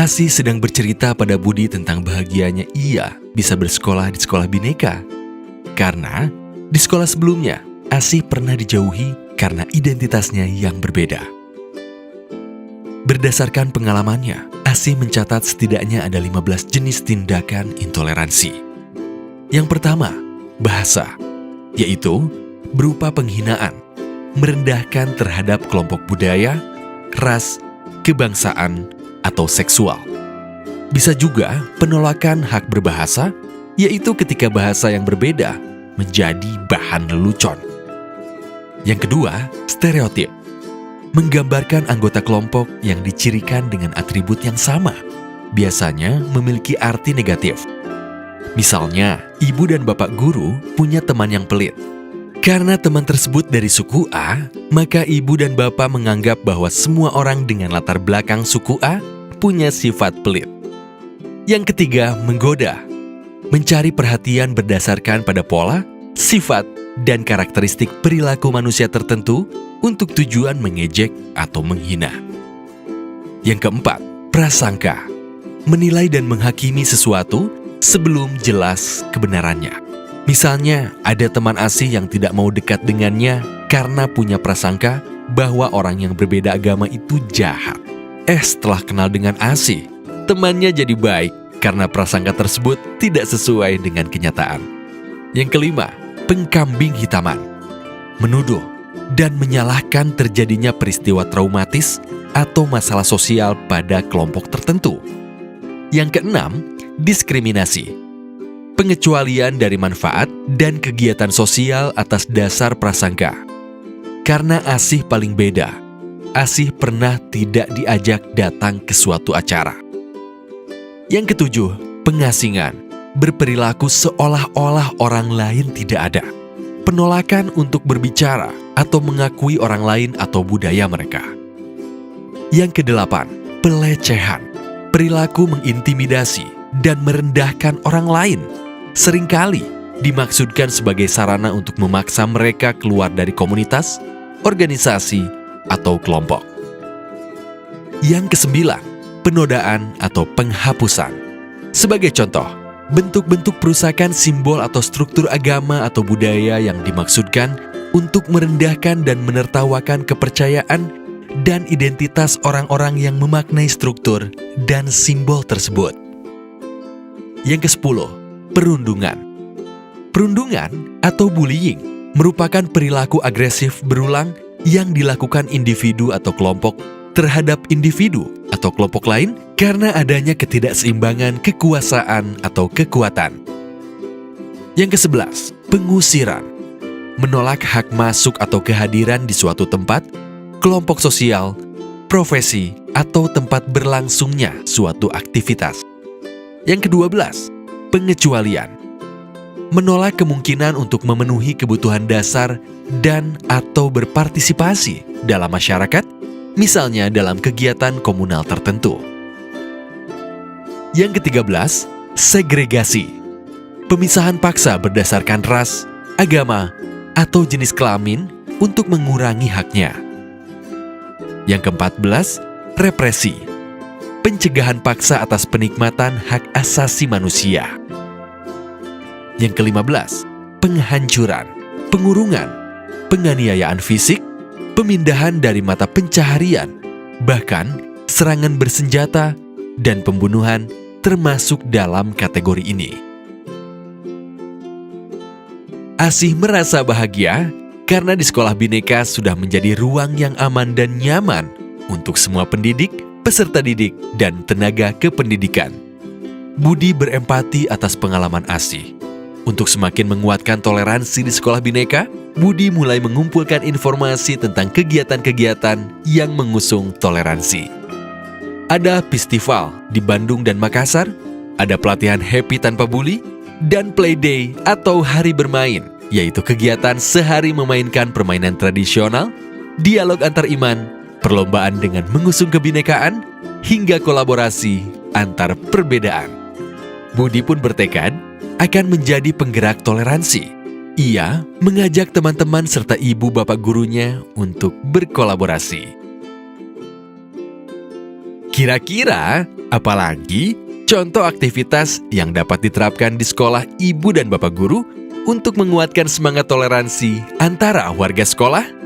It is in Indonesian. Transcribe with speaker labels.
Speaker 1: Asih sedang bercerita pada Budi tentang bahagianya ia bisa bersekolah di sekolah Bhinneka. Karena di sekolah sebelumnya, Asih pernah dijauhi karena identitasnya yang berbeda. Berdasarkan pengalamannya, Asih mencatat setidaknya ada 15 jenis tindakan intoleransi. Yang pertama, bahasa, yaitu berupa penghinaan, merendahkan terhadap kelompok budaya, ras, kebangsaan, atau seksual. Bisa juga penolakan hak berbahasa, yaitu ketika bahasa yang berbeda menjadi bahan lelucon. Yang kedua, stereotip. Menggambarkan anggota kelompok yang dicirikan dengan atribut yang sama, biasanya memiliki arti negatif. Misalnya, ibu dan bapak guru punya teman yang pelit. Karena teman tersebut dari suku A, maka ibu dan bapak menganggap bahwa semua orang dengan latar belakang suku A punya sifat pelit. Yang ketiga, menggoda. Mencari perhatian berdasarkan pada pola, sifat, dan karakteristik perilaku manusia tertentu untuk tujuan mengejek atau menghina. Yang keempat, prasangka. Menilai dan menghakimi sesuatu sebelum jelas kebenarannya. Misalnya, ada teman Asih yang tidak mau dekat dengannya karena punya prasangka bahwa orang yang berbeda agama itu jahat. Setelah kenal dengan Asih, temannya jadi baik karena prasangka tersebut tidak sesuai dengan kenyataan. Yang kelima, pengkambing hitaman. Menuduh dan menyalahkan terjadinya peristiwa traumatis atau masalah sosial pada kelompok tertentu. Yang keenam, diskriminasi. Pengecualian dari manfaat dan kegiatan sosial atas dasar prasangka. Karena Asih paling beda, Asih pernah tidak diajak datang ke suatu acara. Yang ketujuh, pengasingan. Berperilaku seolah-olah orang lain tidak ada. Penolakan untuk berbicara atau mengakui orang lain atau budaya mereka. Yang kedelapan, pelecehan. Perilaku mengintimidasi dan merendahkan orang lain. Seringkali dimaksudkan sebagai sarana untuk memaksa mereka keluar dari komunitas, organisasi, atau kelompok. Yang kesembilan, penodaan atau penghapusan. Sebagai contoh, bentuk-bentuk perusakan simbol atau struktur agama atau budaya yang dimaksudkan untuk merendahkan dan menertawakan kepercayaan dan identitas orang-orang yang memaknai struktur dan simbol tersebut. Yang kesepuluh, perundungan. Perundungan atau bullying merupakan perilaku agresif berulang yang dilakukan individu atau kelompok terhadap individu atau kelompok lain karena adanya ketidakseimbangan kekuasaan atau kekuatan. Yang ke-11, pengusiran. Menolak hak masuk atau kehadiran di suatu tempat, kelompok sosial, profesi, atau tempat berlangsungnya suatu aktivitas. Yang ke-12, pengecualian. Menolak kemungkinan untuk memenuhi kebutuhan dasar dan atau berpartisipasi dalam masyarakat, misalnya dalam kegiatan komunal tertentu. Yang ke-13, segregasi. Pemisahan paksa berdasarkan ras, agama, atau jenis kelamin untuk mengurangi haknya. Yang ke-14, represi. Pencegahan paksa atas penikmatan hak asasi manusia. Yang ke-15, penghancuran, pengurungan, penganiayaan fisik, pemindahan dari mata pencaharian, bahkan serangan bersenjata dan pembunuhan termasuk dalam kategori ini. Asih merasa bahagia karena di sekolah Bhinneka sudah menjadi ruang yang aman dan nyaman untuk semua pendidik, peserta didik, dan tenaga kependidikan. Budi berempati atas pengalaman Asih. Untuk semakin menguatkan toleransi di sekolah Bhinneka, Budi mulai mengumpulkan informasi tentang kegiatan-kegiatan yang mengusung toleransi. Ada festival di Bandung dan Makassar, ada pelatihan happy tanpa bully, dan play day atau hari bermain, yaitu kegiatan sehari memainkan permainan tradisional, dialog antar iman, perlombaan dengan mengusung kebinekaan, hingga kolaborasi antar perbedaan. Budi pun bertekad akan menjadi penggerak toleransi. Ia mengajak teman-teman serta ibu bapak gurunya untuk berkolaborasi. Kira-kira apalagi contoh aktivitas yang dapat diterapkan di sekolah ibu dan bapak guru untuk menguatkan semangat toleransi antara warga sekolah?